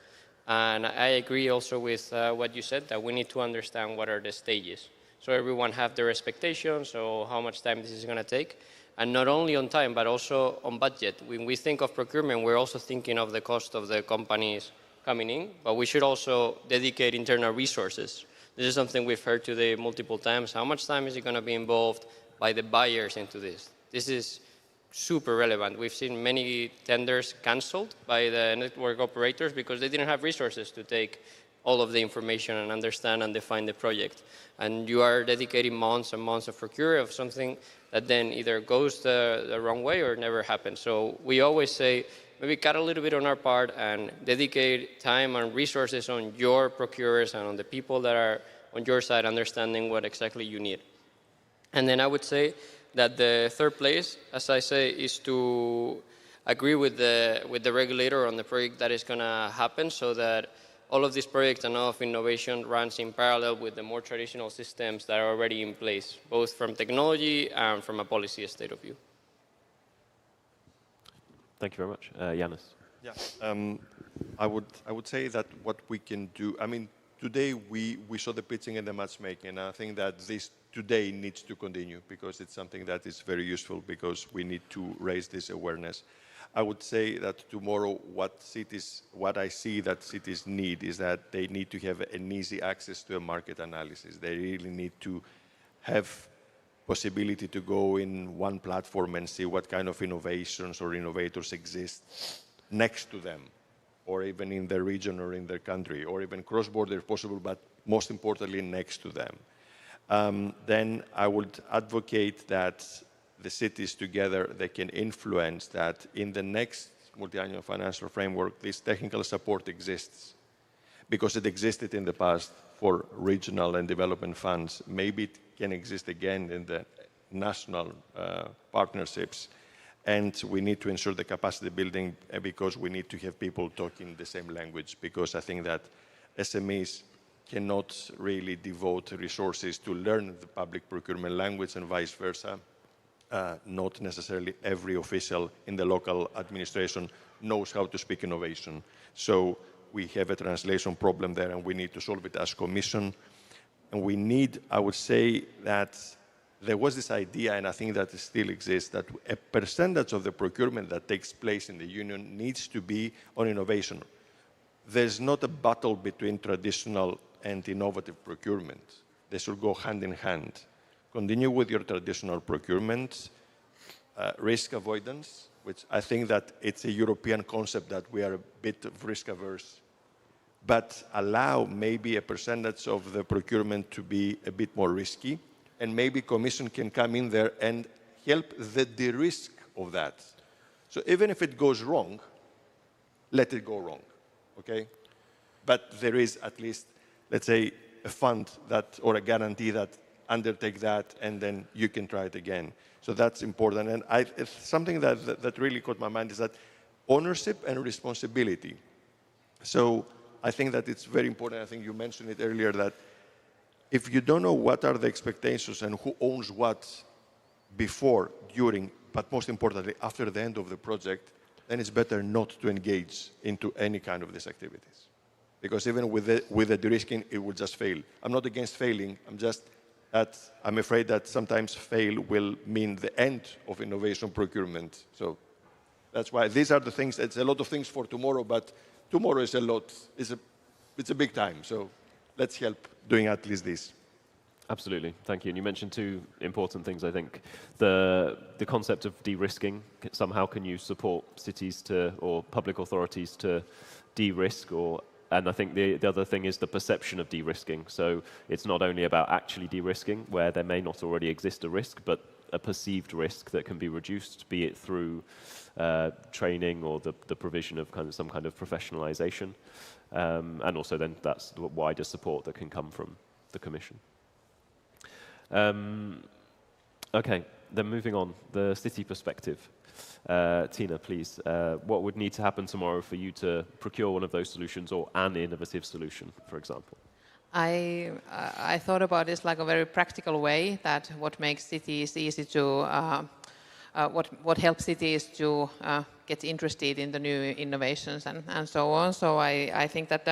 And I agree also with what you said, that we need to understand what are the stages. So everyone have their expectations, so how much time this is going to take. and not only on time, but also on budget. When we think of procurement, we're also thinking of the cost of the companies coming in, but we should also dedicate internal resources. This is something we've heard today multiple times. How much time is it going to be involved by the buyers into this? This is super relevant. We've seen many tenders canceled by the network operators because they didn't have resources to take all of the information and understand and define the project. And you are dedicating months and months of procurement of something that then either goes the wrong way or never happens. So we always say, maybe cut a little bit on our part and dedicate time and resources on your procurers and on the people that are on your side understanding what exactly you need. And then I would say that the third place, as I say, is to agree with the regulator on the project that is going to happen so that all of these projects and all of innovation runs in parallel with the more traditional systems that are already in place, both from technology and from a policy state of view. Thank you very much. Yannis. Yeah, I would say that what we can do, I mean, today we saw the pitching and the matchmaking, and I think that this today needs to continue because it's something that is very useful because we need to raise this awareness. I would say that tomorrow what I see that cities need is that they need to have an easy access to a market analysis. They really need to have possibility to go in one platform and see what kind of innovations or innovators exist next to them, or even in their region or in their country, or even cross-border if possible, but most importantly next to them. Then I would advocate that the cities together, they can influence that in the next multi-annual financial framework, this technical support exists. Because it existed in the past for regional and development funds, maybe it can exist again in the national partnerships. And we need to ensure the capacity building because we need to have people talking the same language, because I think that SMEs cannot really devote resources to learn the public procurement language and vice versa. Not necessarily every official in the local administration knows how to speak innovation. So we have a translation problem there and we need to solve it as Commission. And we need, I would say that there was this idea, and I think that it still exists, that a percentage of the procurement that takes place in the Union needs to be on innovation. There's not a battle between traditional and innovative procurement. They should go hand in hand. Continue with your traditional procurement, risk avoidance, which I think that it's a European concept that we are a bit of risk averse, but allow maybe a percentage of the procurement to be a bit more risky, and maybe Commission can come in there and help the de-risk of that. So even if it goes wrong, let it go wrong, okay? But there is at least, let's say, a fund that, or a guarantee that undertake that, and then you can try it again. So that's important. And it's something that really caught my mind is that ownership and responsibility. So I think that it's very important. I think you mentioned it earlier that if you don't know what are the expectations and who owns what before, during, but most importantly, after the end of the project, then it's better not to engage into any kind of these activities. Because even with the de-risking, it will just fail. I'm not against failing. I'm afraid that sometimes fail will mean the end of innovation procurement. So that's why these are the things. It's a lot of things for tomorrow, but tomorrow is a lot. It's a big time. So let's help doing at least this. Absolutely, thank you. And you mentioned two important things, I think. The concept of de-risking. Somehow can you support cities or public authorities to de-risk, and I think the other thing is the perception of de-risking. So it's not only about actually de-risking, where there may not already exist a risk, but a perceived risk that can be reduced, be it through training or the provision of some kind of professionalization. And also then that's the wider support that can come from the Commission. Okay, then moving on, the city perspective. Tina, please, what would need to happen tomorrow for you to procure one of those solutions or an innovative solution, for example? I thought about this like a very practical way, that what makes cities easy to, what helps cities to get interested in the new innovations and so on. So I think that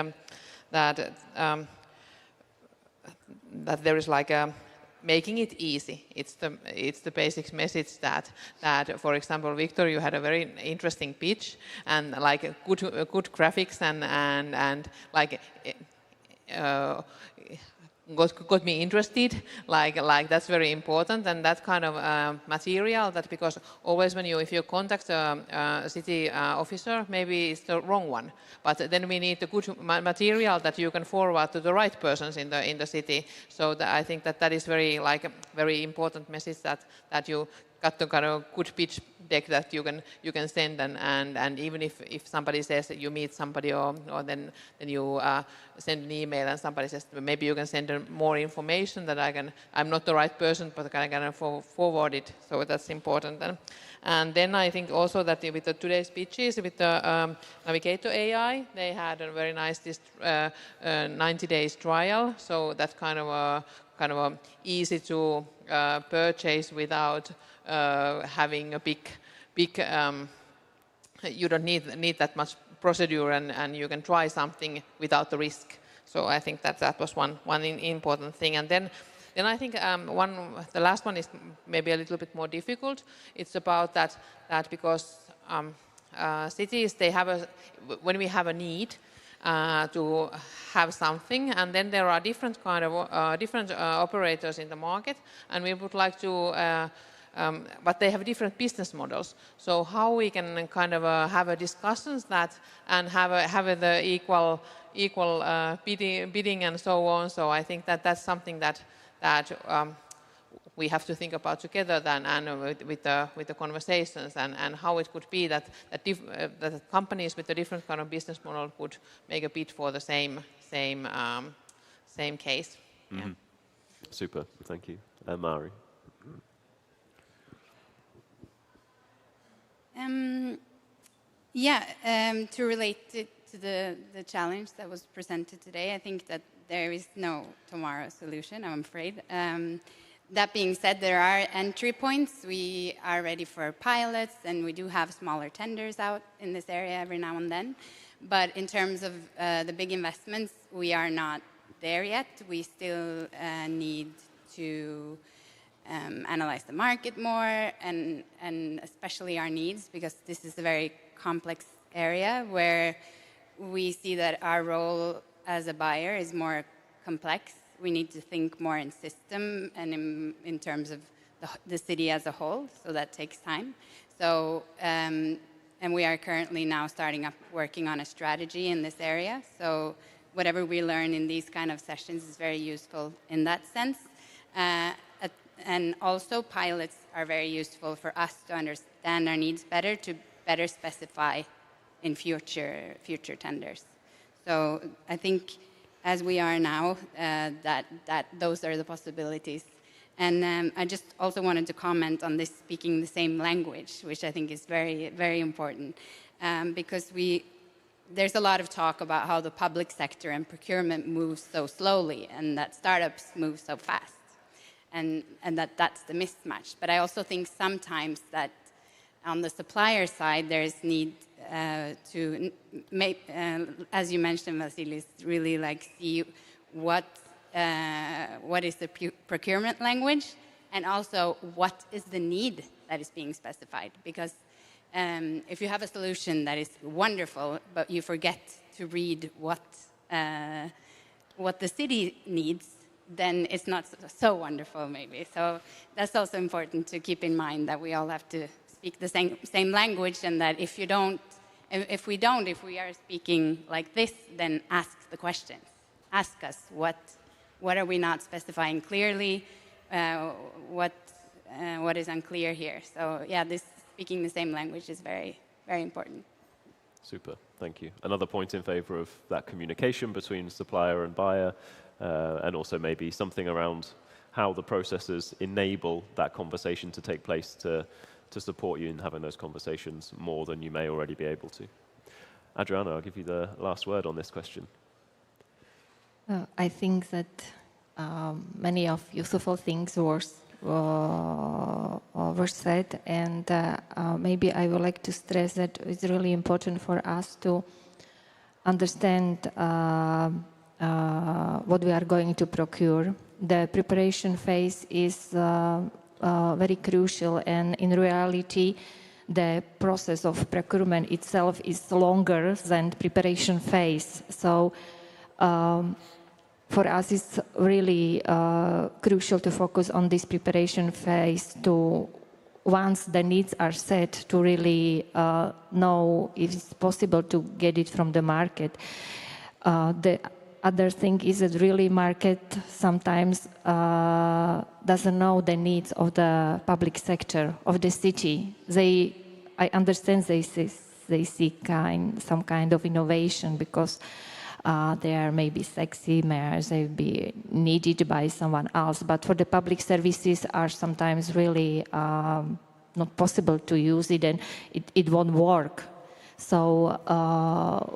that there is like a making it easy. It's the basic message that for example, Victor, you had a very interesting pitch and like good graphics and like got me interested, like that's very important, and that kind of material, that because always if you contact a city officer, maybe it's the wrong one, but then we need the good material that you can forward to the right persons in the city. So I think that is very important message, that you got the kind of good pitch deck that you can send, and even if somebody says that you meet somebody or then you send an email and somebody says maybe you can send more information that I'm not the right person, but I can forward it. So that's important. And then I think also that with today's pitches, with the Navigator AI, they had a very nice 90 days trial. So that's kind of easy to purchase without having a big you don't need that much procedure, and you can try something without the risk. So I think that was one important thing. And then I think the last one is maybe a little bit more difficult. It's about that because cities, when we have a need to have something, and then there are different kind of different operators in the market, and we would like to but they have different business models. So how we can kind of have a discussions and have the equal bidding and so on. So I think that's something that we have to think about together and with the conversations, and how it could be that companies with a different kind of business model could make a bid for the same case. Mm-hmm. Yeah. Super, thank you. Mari. To relate to the challenge that was presented today, I think that there is no tomorrow solution, I'm afraid. That being said, there are entry points. We are ready for pilots, and we do have smaller tenders out in this area every now and then. But in terms of the big investments, we are not there yet. We still need to analyze the market more, and especially our needs, because this is a very complex area where we see that our role as a buyer is more complex. We need to think more in system and in terms of the city as a whole, so that takes time. So, and we are currently now working on a strategy in this area. So whatever we learn in these kind of sessions is very useful in that sense. And also pilots are very useful for us to understand our needs better, to better specify in future tenders. So I think as we are now, that those are the possibilities. And I just also wanted to comment on this speaking the same language, which I think is very, very important, because there's a lot of talk about how the public sector and procurement moves so slowly, and that startups move so fast. And that's the mismatch. But I also think sometimes that on the supplier side, there's need to make, as you mentioned, Vasilis, really see what is the procurement language, and also what is the need that is being specified. Because if you have a solution that is wonderful, but you forget to read what the city needs, then it's not so wonderful, maybe. So that's also important to keep in mind, that we all have to speak the same language, and that if we are speaking like this, then ask the questions. Ask us what are we not specifying clearly, what is unclear here. So yeah, this speaking the same language is very, very important. Super, thank you. Another point in favor of that communication between supplier and buyer, and also maybe something around how the processes enable that conversation to take place to support you in having those conversations more than you may already be able to. Adriana, I'll give you the last word on this question. I think that many of useful things were said, and maybe I would like to stress that it's really important for us to understand what we are going to procure, the preparation phase is very crucial, and in reality, the process of procurement itself is longer than the preparation phase. So for us, it's really crucial to focus on this preparation phase to, once the needs are set, to really know if it's possible to get it from the market. The other thing is that really market sometimes doesn't know the needs of the public sector, of the city. I understand they seek some kind of innovation because they are maybe sexy, they be needed by someone else. But for the public services are sometimes really not possible to use it, and it won't work. So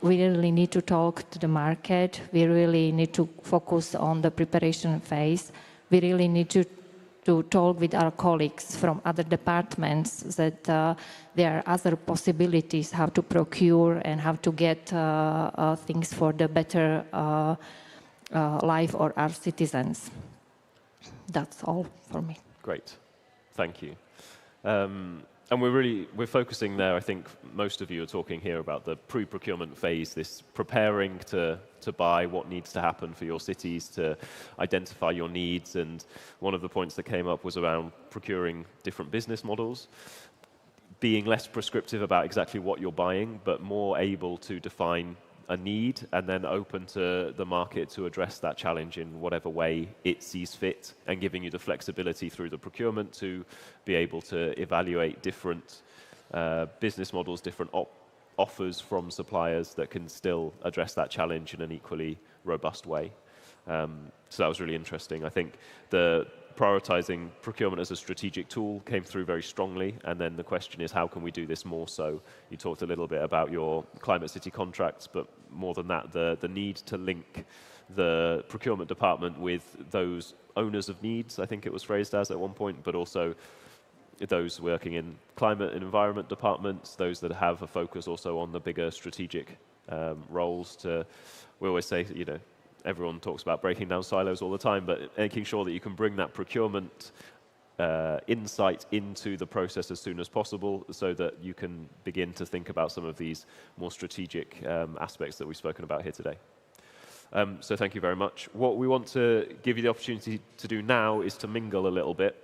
we really need to talk to the market. We really need to focus on the preparation phase. We really need to talk with our colleagues from other departments that there are other possibilities how to procure and how to get things for the better life of our citizens. That's all for me. Great, thank you. And we're focusing there, I think most of you are talking here about the pre-procurement phase, this preparing to buy, what needs to happen for your cities, to identify your needs. And one of the points that came up was around procuring different business models, being less prescriptive about exactly what you're buying, but more able to define a need and then open to the market to address that challenge in whatever way it sees fit, and giving you the flexibility through the procurement to be able to evaluate different business models, different offers from suppliers that can still address that challenge in an equally robust way. So that was really interesting. I think the prioritizing procurement as a strategic tool came through very strongly, and then the question is, how can we do this more so? You talked a little bit about your climate city contracts, but more than that, the need to link the procurement department with those owners of needs, I think it was phrased as at one point, but also those working in climate and environment departments, those that have a focus also on the bigger strategic roles. We always say, you know, everyone talks about breaking down silos all the time, but making sure that you can bring that procurement insight into the process as soon as possible so that you can begin to think about some of these more strategic aspects that we've spoken about here today. So thank you very much. What we want to give you the opportunity to do now is to mingle a little bit.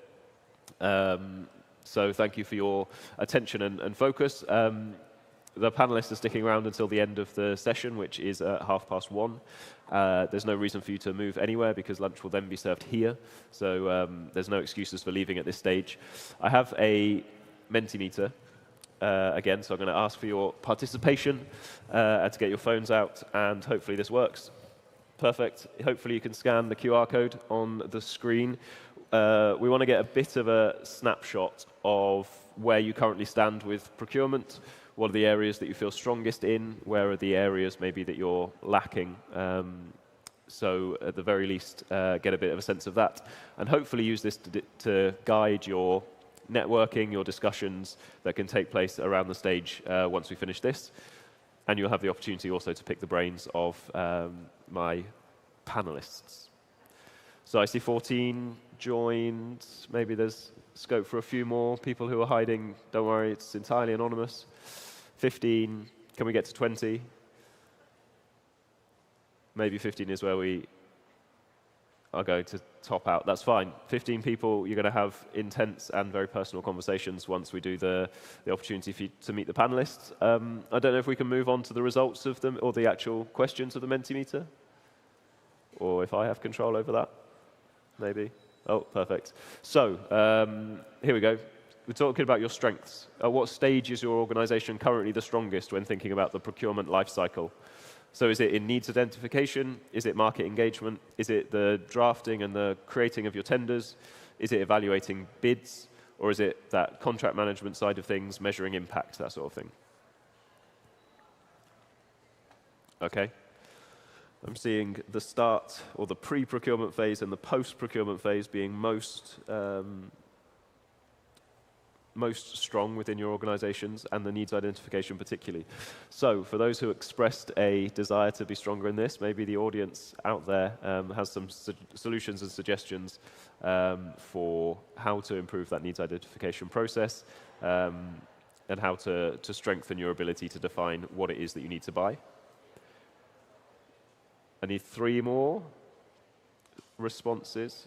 So thank you for your attention and focus. The panelists are sticking around until the end of the session, which is at 1:30. There's no reason for you to move anywhere because lunch will then be served here. So there's no excuses for leaving at this stage. I have a Mentimeter again, so I'm going to ask for your participation and to get your phones out, and hopefully this works. Perfect. Hopefully you can scan the QR code on the screen. We want to get a bit of a snapshot of where you currently stand with procurement. What are the areas that you feel strongest in? Where are the areas maybe that you're lacking? So at the very least, get a bit of a sense of that. And hopefully use this to guide your networking, your discussions that can take place around the stage once we finish this. And you'll have the opportunity also to pick the brains of my panelists. So I see 14 joined. Maybe there's scope for a few more people who are hiding. Don't worry, it's entirely anonymous. 15, can we get to 20? Maybe 15 is where we are going to top out. That's fine. 15 people, you're going to have intense and very personal conversations once we do the opportunity for you to meet the panelists. I don't know if we can move on to the results of them or the actual questions of the Mentimeter, or if I have control over that, maybe. Oh, perfect. So here we go. We're talking about your strengths. At what stage is your organization currently the strongest when thinking about the procurement life cycle? So is it in needs identification? Is it market engagement? Is it the drafting and the creating of your tenders? Is it evaluating bids? Or is it that contract management side of things, measuring impact, that sort of thing? Okay. I'm seeing the start or the pre-procurement phase and the post-procurement phase being most most strong within your organizations, and the needs identification particularly. So for those who expressed a desire to be stronger in this, maybe the audience out there has some solutions and suggestions for how to improve that needs identification process and how to strengthen your ability to define what it is that you need to buy. I need 3 more responses.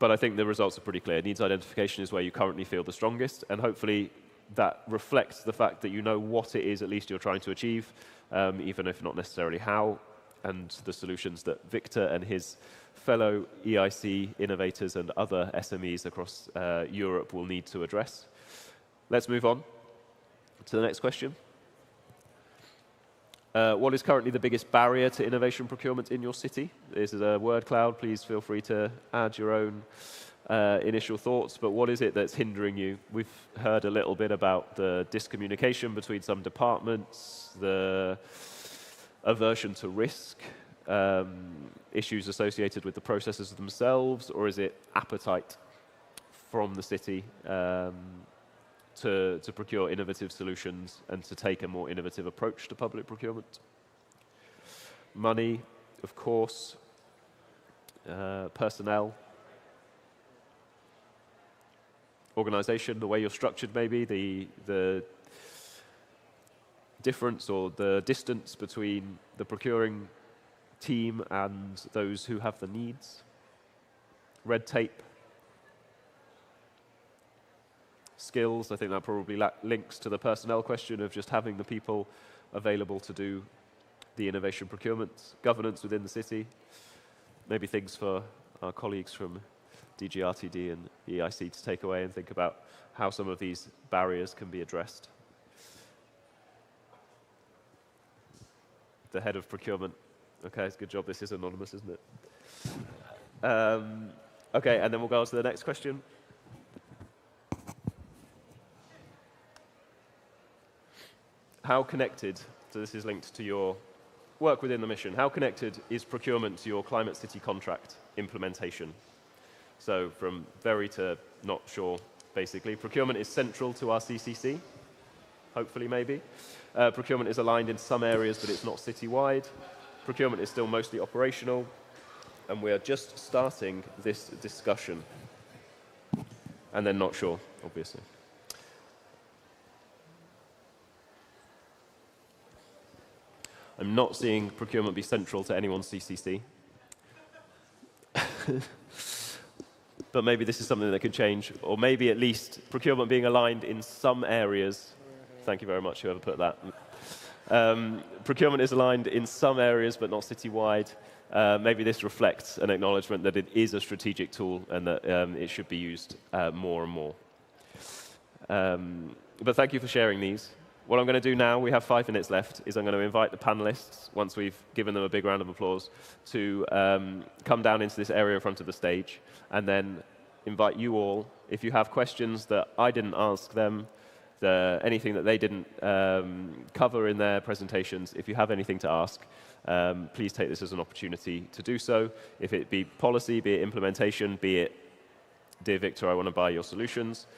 But I think the results are pretty clear. Needs identification is where you currently feel the strongest, and hopefully that reflects the fact that you know what it is at least you're trying to achieve, even if not necessarily how, and the solutions that Victor and his fellow EIC innovators and other SMEs across Europe will need to address. Let's move on to the next question. What is currently the biggest barrier to innovation procurement in your city? This is a word cloud. Please feel free to add your own initial thoughts, but what is it that's hindering you? We've heard a little bit about the discommunication between some departments, the aversion to risk, issues associated with the processes themselves, or is it appetite from the city to procure innovative solutions and to take a more innovative approach to public procurement? Money, of course, personnel, organization, the way you're structured maybe, the difference or the distance between the procuring team and those who have the needs, red tape, skills. I think that probably links to the personnel question of just having the people available to do the innovation procurement, governance within the city, maybe things for our colleagues from DGRTD and EIC to take away and think about how some of these barriers can be addressed. The head of procurement. Okay, it's a good job this is anonymous, isn't it? Okay, and then we'll go on to the next question. How connected, so this is linked to your work within the mission, how connected is procurement to your Climate City contract implementation? So from very to not sure, basically. Procurement is central to our CCC, hopefully maybe. Procurement is aligned in some areas, but it's not citywide. Procurement is still mostly operational, and we are just starting this discussion. And then not sure, obviously. I'm not seeing procurement be central to anyone's CCC. But maybe this is something that could change, or maybe at least procurement being aligned in some areas. Thank you very much, whoever put that. Procurement is aligned in some areas, but not citywide. Maybe this reflects an acknowledgement that it is a strategic tool and that it should be used more and more. But thank you for sharing these. What I'm going to do now, we have 5 minutes left, is I'm going to invite the panelists, once we've given them a big round of applause, to come down into this area in front of the stage, and then invite you all, if you have questions that I didn't ask them, anything that they didn't cover in their presentations, if you have anything to ask, please take this as an opportunity to do so. If it be policy, be it implementation, be it, dear Victor, I want to buy your solutions.